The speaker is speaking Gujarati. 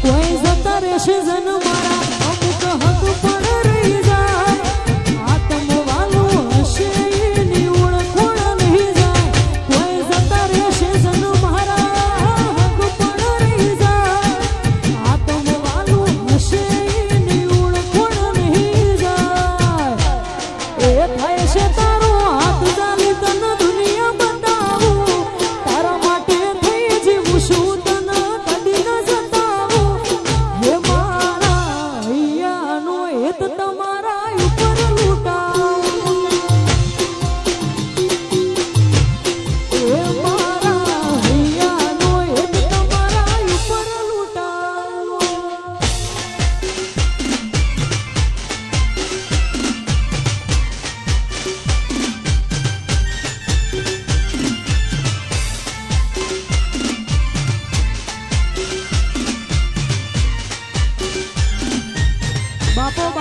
કોઈ જતા રહેશે જન મારા અમુક હક પણ રહી જાય આત્મવાલું હશે એની ઓળખોણ નહીં જાય કોઈ જતા રહેશે જન મારા હક પણ રહી જાય આત્મવાલું હશે એની ઓળખોણ નહીં જાય એ થાય છે તારો હાથ ચાલી તન દુનિયા બતાવું તારા માટે થઈ જીવું છું તને કદી ન જતાવું હે મારા હૈયાનો હેત તમારા ઉપર લૂંટાવું હે મારા હૈયાનો હેત તમારા ઉપર લૂંટાવું બાપો